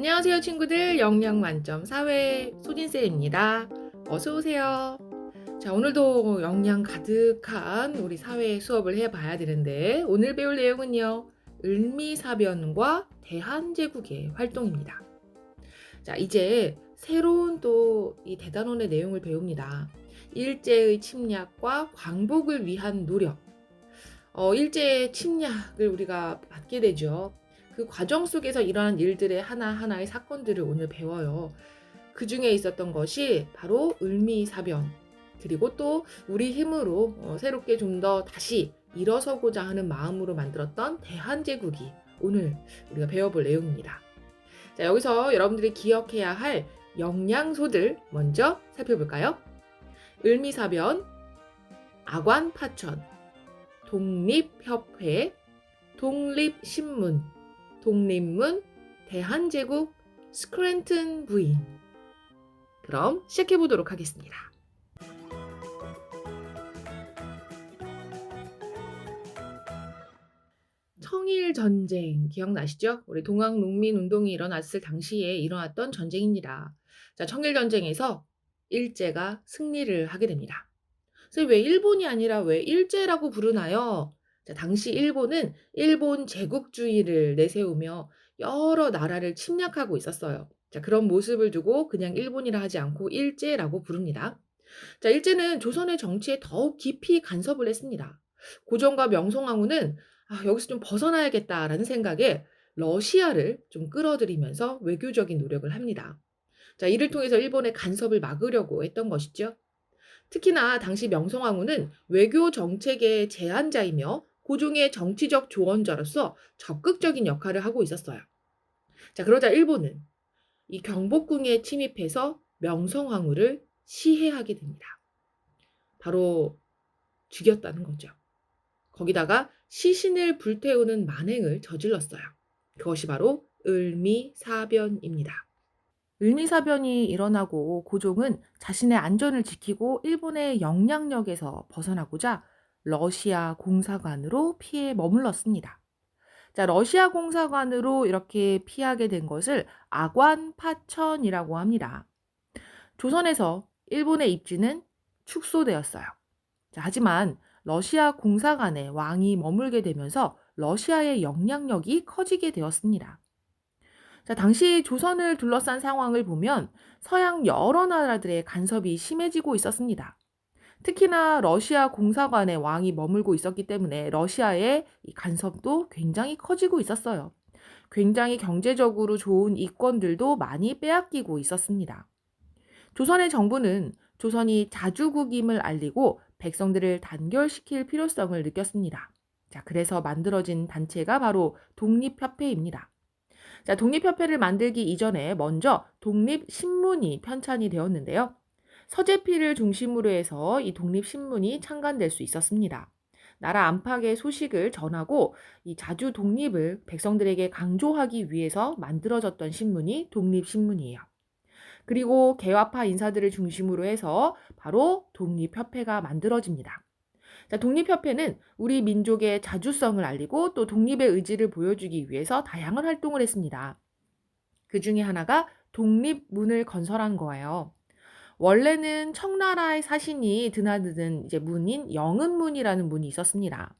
안녕하세요 친구들. 영양 만점 사회 소진쌤입니다. 어서 오세요. 자, 오늘도 영양 가득한 우리 사회 수업을 해봐야 되는데 오늘 배울 내용은요, 을미사변과 대한제국의 활동입니다. 자, 이제 새로운 또 이 대단원의 내용을 배웁니다. 일제의 침략과 광복을 위한 노력. 일제의 침략을 우리가 받게 되죠. 그 과정 속에서 일어난 일들의 하나하나의 사건들을 오늘 배워요. 그 중에 있었던 것이 바로 을미사변, 그리고 또 우리 힘으로 새롭게 좀 더 다시 일어서고자 하는 마음으로 만들었던 대한제국이 오늘 우리가 배워볼 내용입니다. 자, 여기서 여러분들이 기억해야 할 영양소들 먼저 살펴볼까요? 을미사변, 아관파천, 독립협회, 독립신문, 독립문, 대한제국, 스크랜튼 부인. 그럼 시작해보도록 하겠습니다. 청일전쟁 기억나시죠? 우리 동학농민운동이 일어났을 당시에 일어났던 전쟁입니다. 자, 청일전쟁에서 일제가 승리를 하게 됩니다. 그래서 왜 일본이 아니라 왜 일제라고 부르나요? 자, 당시 일본은 일본 제국주의를 내세우며 여러 나라를 침략하고 있었어요. 자, 그런 모습을 두고 그냥 일본이라 하지 않고 일제라고 부릅니다. 자, 일제는 조선의 정치에 더욱 깊이 간섭을 했습니다. 고종과 명성황후는 여기서 좀 벗어나야겠다라는 생각에 러시아를 좀 끌어들이면서 외교적인 노력을 합니다. 자, 이를 통해서 일본의 간섭을 막으려고 했던 것이죠. 특히나 당시 명성황후는 외교 정책의 제안자이며 고종의 정치적 조언자로서 적극적인 역할을 하고 있었어요. 자, 그러자 일본은 이 경복궁에 침입해서 명성황후를 시해하게 됩니다. 바로 죽였다는 거죠. 거기다가 시신을 불태우는 만행을 저질렀어요. 그것이 바로 을미사변입니다. 을미사변이 일어나고 고종은 자신의 안전을 지키고 일본의 영향력에서 벗어나고자 러시아 공사관으로 피해 머물렀습니다. 자, 러시아 공사관으로 이렇게 피하게 된 것을 아관파천이라고 합니다. 조선에서 일본의 입지는 축소되었어요. 자, 하지만 러시아 공사관에 왕이 머물게 되면서 러시아의 영향력이 커지게 되었습니다. 자, 당시 조선을 둘러싼 상황을 보면 서양 여러 나라들의 간섭이 심해지고 있었습니다. 특히나 러시아 공사관에 왕이 머물고 있었기 때문에 러시아의 이 간섭도 굉장히 커지고 있었어요. 굉장히 경제적으로 좋은 이권들도 많이 빼앗기고 있었습니다. 조선의 정부는 조선이 자주국임을 알리고 백성들을 단결시킬 필요성을 느꼈습니다. 자, 그래서 만들어진 단체가 바로 독립협회입니다. 자, 독립협회를 만들기 이전에 먼저 독립신문이 편찬이 되었는데요. 서재필을 중심으로 해서 이 독립신문이 창간될 수 있었습니다. 나라 안팎의 소식을 전하고 이 자주 독립을 백성들에게 강조하기 위해서 만들어졌던 신문이 독립신문이에요. 그리고 개화파 인사들을 중심으로 해서 바로 독립협회가 만들어집니다. 자, 독립협회는 우리 민족의 자주성을 알리고 또 독립의 의지를 보여주기 위해서 다양한 활동을 했습니다. 그 중에 하나가 독립문을 건설한 거예요. 원래는 청나라의 사신이 드나드는 이제 문인 영은문이라는 문이 있었습니다.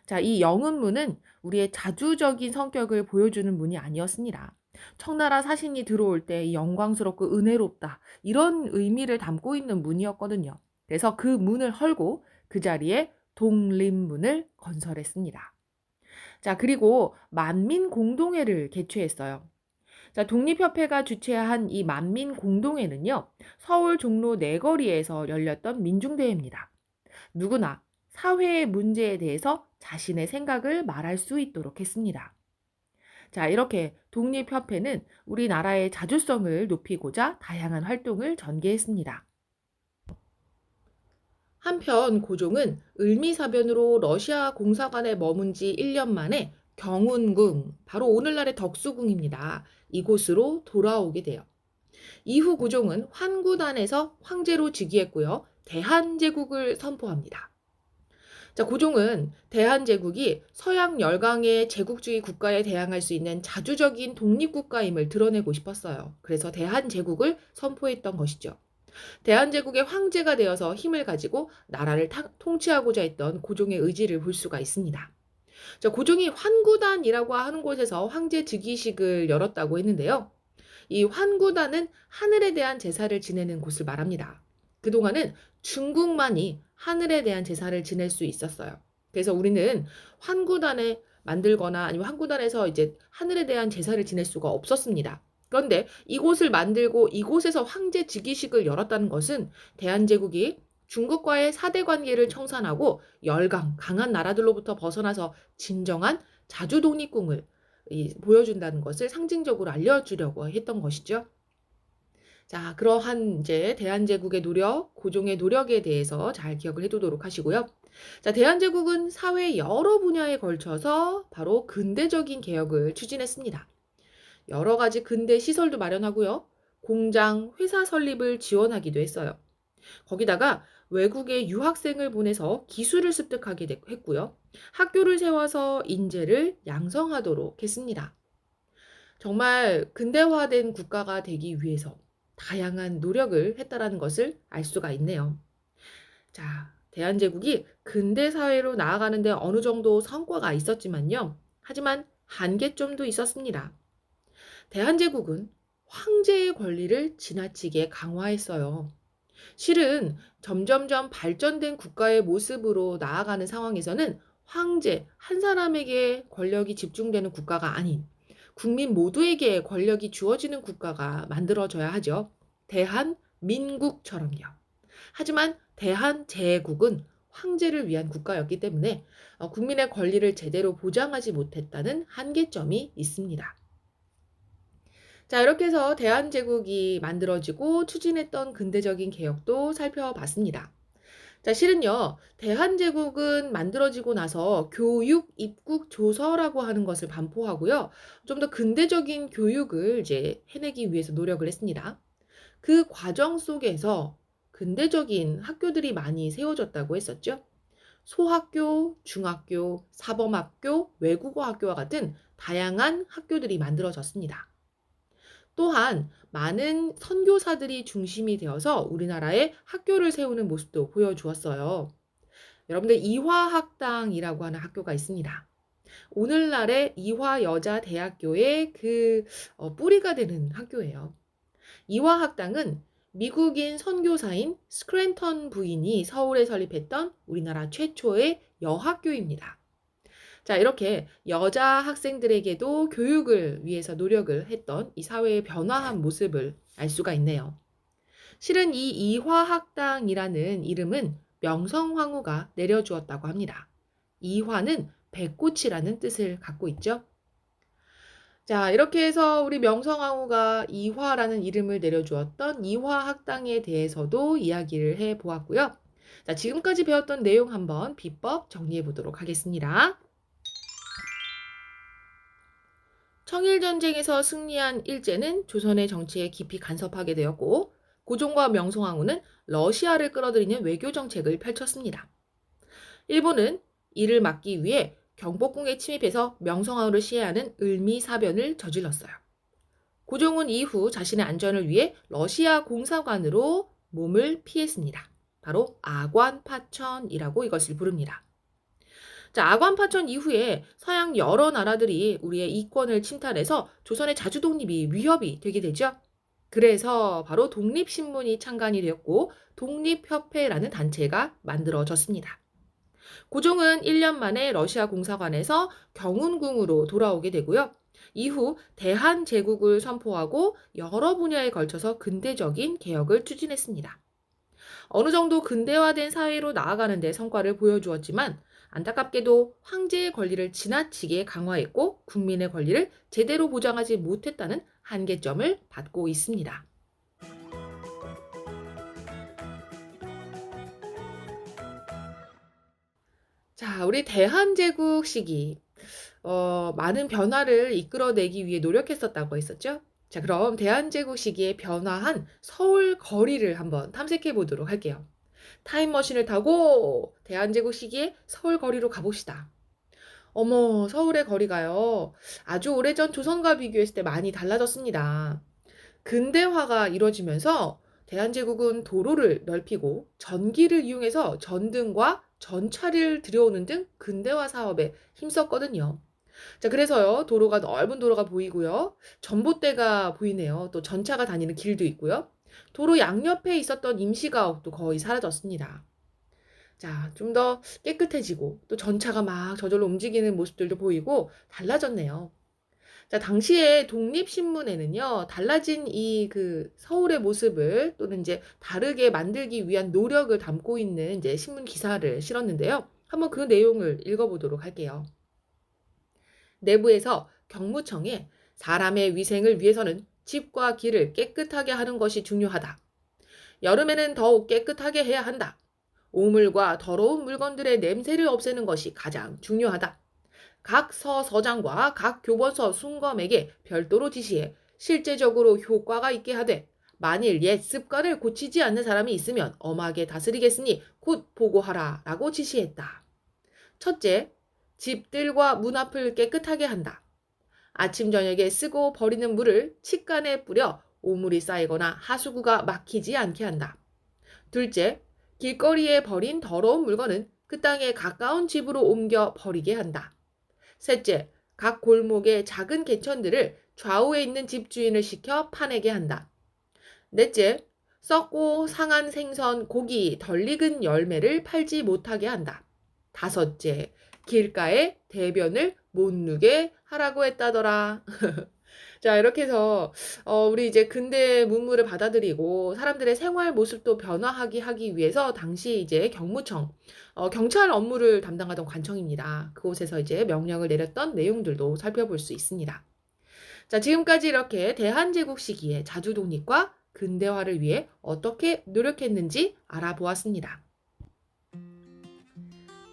자, 이 영은문은 우리의 자주적인 성격을 보여주는 문이 아니었습니다. 청나라 사신이 들어올 때 영광스럽고 은혜롭다, 이런 의미를 담고 있는 문이었거든요. 그래서 그 문을 헐고 그 자리에 독립문을 건설했습니다. 자, 그리고 만민공동회를 개최했어요. 자, 독립협회가 주최한 이 만민공동회는요, 서울 종로 네거리에서 열렸던 민중대회입니다. 누구나 사회의 문제에 대해서 자신의 생각을 말할 수 있도록 했습니다. 자, 이렇게 독립협회는 우리나라의 자주성을 높이고자 다양한 활동을 전개했습니다. 한편 고종은 을미사변으로 러시아 공사관에 머문 지 1년 만에 경운궁, 바로 오늘날의 덕수궁입니다. 이곳으로 돌아오게 돼요. 이후 고종은 환구단에서 황제로 즉위했고요. 대한제국을 선포합니다. 자, 고종은 대한제국이 서양 열강의 제국주의 국가에 대항할 수 있는 자주적인 독립국가임을 드러내고 싶었어요. 그래서 대한제국을 선포했던 것이죠. 대한제국의 황제가 되어서 힘을 가지고 나라를 통치하고자 했던 고종의 의지를 볼 수가 있습니다. 자, 고종이 환구단이라고 하는 곳에서 황제 즉위식을 열었다고 했는데요. 이 환구단은 하늘에 대한 제사를 지내는 곳을 말합니다. 그동안은 중국만이 하늘에 대한 제사를 지낼 수 있었어요. 그래서 우리는 환구단에 만들거나 아니면 환구단에서 이제 하늘에 대한 제사를 지낼 수가 없었습니다. 그런데 이곳을 만들고 이곳에서 황제 즉위식을 열었다는 것은 대한제국이 중국과의 사대 관계를 청산하고 열강, 강한 나라들로부터 벗어나서 진정한 자주 독립국을 보여준다는 것을 상징적으로 알려주려고 했던 것이죠. 자, 그러한 이제 대한제국의 노력, 고종의 노력에 대해서 잘 기억을 해두도록 하시고요. 자, 대한제국은 사회 여러 분야에 걸쳐서 바로 근대적인 개혁을 추진했습니다. 여러 가지 근대 시설도 마련하고요. 공장, 회사 설립을 지원하기도 했어요. 거기다가 외국에 유학생을 보내서 기술을 습득하게 했고요. 학교를 세워서 인재를 양성하도록 했습니다. 정말 근대화된 국가가 되기 위해서 다양한 노력을 했다라는 것을 알 수가 있네요. 자, 대한제국이 근대 사회로 나아가는데 어느 정도 성과가 있었지만요. 하지만 한계점도 있었습니다. 대한제국은 황제의 권리를 지나치게 강화했어요. 실은 점점점 발전된 국가의 모습으로 나아가는 상황에서는 황제 한 사람에게 권력이 집중되는 국가가 아닌 국민 모두에게 권력이 주어지는 국가가 만들어져야 하죠. 대한민국처럼요. 하지만 대한제국은 황제를 위한 국가였기 때문에 국민의 권리를 제대로 보장하지 못했다는 한계점이 있습니다. 자, 이렇게 해서 대한제국이 만들어지고 추진했던 근대적인 개혁도 살펴봤습니다. 자, 실은요, 대한제국은 만들어지고 나서 교육, 입국, 조서라고 하는 것을 반포하고요. 좀 더 근대적인 교육을 이제 해내기 위해서 노력을 했습니다. 그 과정 속에서 근대적인 학교들이 많이 세워졌다고 했었죠. 소학교, 중학교, 사범학교, 외국어 학교와 같은 다양한 학교들이 만들어졌습니다. 또한 많은 선교사들이 중심이 되어서 우리나라에 학교를 세우는 모습도 보여주었어요. 여러분들 이화학당이라고 하는 학교가 있습니다. 오늘날의 이화여자대학교의 뿌리가 되는 학교예요. 이화학당은 미국인 선교사인 스크랜턴 부인이 서울에 설립했던 우리나라 최초의 여학교입니다. 자, 이렇게 여자 학생들에게도 교육을 위해서 노력을 했던 이 사회의 변화한 모습을 알 수가 있네요. 실은 이 이화학당이라는 이름은 명성황후가 내려주었다고 합니다. 이화는 배꽃이라는 뜻을 갖고 있죠. 자, 이렇게 해서 우리 명성황후가 이화라는 이름을 내려주었던 이화학당에 대해서도 이야기를 해보았고요. 자, 지금까지 배웠던 내용 한번 비법 정리해 보도록 하겠습니다. 청일전쟁에서 승리한 일제는 조선의 정치에 깊이 간섭하게 되었고 고종과 명성황후는 러시아를 끌어들이는 외교 정책을 펼쳤습니다. 일본은 이를 막기 위해 경복궁에 침입해서 명성황후를 시해하는 을미사변을 저질렀어요. 고종은 이후 자신의 안전을 위해 러시아 공사관으로 몸을 피했습니다. 바로 아관파천이라고 이것을 부릅니다. 자, 아관파천 이후에 서양 여러 나라들이 우리의 이권을 침탈해서 조선의 자주독립이 위협이 되게 되죠. 그래서 바로 독립신문이 창간이 되었고 독립협회라는 단체가 만들어졌습니다. 고종은 1년 만에 러시아 공사관에서 경운궁으로 돌아오게 되고요. 이후 대한제국을 선포하고 여러 분야에 걸쳐서 근대적인 개혁을 추진했습니다. 어느 정도 근대화된 사회로 나아가는 데 성과를 보여주었지만 안타깝게도 황제의 권리를 지나치게 강화했고 국민의 권리를 제대로 보장하지 못했다는 한계점을 받고 있습니다. 자, 우리 대한제국 시기 많은 변화를 이끌어내기 위해 노력했었다고 했었죠. 자, 그럼 대한제국 시기에 변화한 서울 거리를 한번 탐색해 보도록 할게요. 타임머신을 타고 대한제국 시기에 서울 거리로 가봅시다. 어머, 서울의 거리가요. 아주 오래전 조선과 비교했을 때 많이 달라졌습니다. 근대화가 이루어지면서 대한제국은 도로를 넓히고 전기를 이용해서 전등과 전차를 들여오는 등 근대화 사업에 힘썼거든요. 자, 그래서요, 넓은 도로가 보이고요. 전봇대가 보이네요. 또 전차가 다니는 길도 있고요. 도로 양옆에 있었던 임시가옥도 거의 사라졌습니다. 자, 좀 더 깨끗해지고 또 전차가 막 저절로 움직이는 모습들도 보이고 달라졌네요. 자, 당시에 독립신문에는요, 달라진 이 서울의 모습을 또는 이제 다르게 만들기 위한 노력을 담고 있는 이제 신문 기사를 실었는데요. 한번 그 내용을 읽어보도록 할게요. 내부에서 경무청에 사람의 위생을 위해서는 집과 길을 깨끗하게 하는 것이 중요하다. 여름에는 더욱 깨끗하게 해야 한다. 오물과 더러운 물건들의 냄새를 없애는 것이 가장 중요하다. 각 서장과 각 교번서 순검에게 별도로 지시해 실제적으로 효과가 있게 하되 만일 옛 습관을 고치지 않는 사람이 있으면 엄하게 다스리겠으니 곧 보고하라 라고 지시했다. 첫째, 집들과 문 앞을 깨끗하게 한다. 아침 저녁에 쓰고 버리는 물을 칡간에 뿌려 오물이 쌓이거나 하수구가 막히지 않게 한다. 둘째, 길거리에 버린 더러운 물건은 그 땅에 가까운 집으로 옮겨 버리게 한다. 셋째, 각 골목의 작은 개천들을 좌우에 있는 집주인을 시켜 파내게 한다. 넷째, 썩고 상한 생선, 고기, 덜 익은 열매를 팔지 못하게 한다. 다섯째, 길가에 대변을 못 누게 하라고 했다더라. 자, 이렇게 해서 우리 이제 근대 문물을 받아들이고 사람들의 생활 모습도 변화하게 하기 위해서 당시 이제 경무청, 경찰 업무를 담당하던 관청입니다. 그곳에서 이제 명령을 내렸던 내용들도 살펴볼 수 있습니다. 자, 지금까지 이렇게 대한제국 시기에 자주 독립과 근대화를 위해 어떻게 노력했는지 알아보았습니다.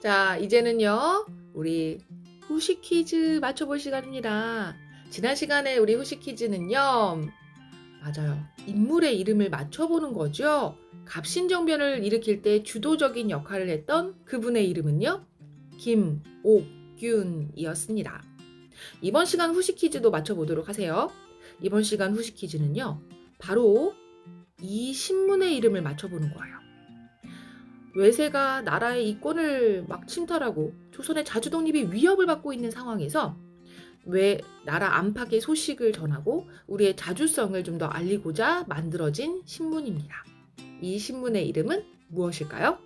자, 이제는요, 우리 후식 퀴즈 맞춰볼 시간입니다. 지난 시간에 우리 후식 퀴즈는요, 맞아요. 인물의 이름을 맞춰보는 거죠. 갑신정변을 일으킬 때 주도적인 역할을 했던 그분의 이름은요, 김옥균이었습니다. 이번 시간 후식 퀴즈도 맞춰보도록 하세요. 이번 시간 후식 퀴즈는요, 바로 이 신문의 이름을 맞춰보는 거예요. 외세가 나라의 이권을 막 침탈하고 조선의 자주독립이 위협을 받고 있는 상황에서 왜 나라 안팎의 소식을 전하고 우리의 자주성을 좀 더 알리고자 만들어진 신문입니다. 이 신문의 이름은 무엇일까요?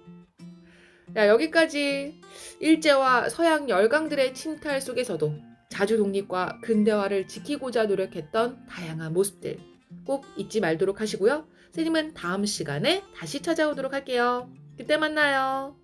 자, 여기까지 일제와 서양 열강들의 침탈 속에서도 자주독립과 근대화를 지키고자 노력했던 다양한 모습들 꼭 잊지 말도록 하시고요. 선생님은 다음 시간에 다시 찾아오도록 할게요. 그때 만나요.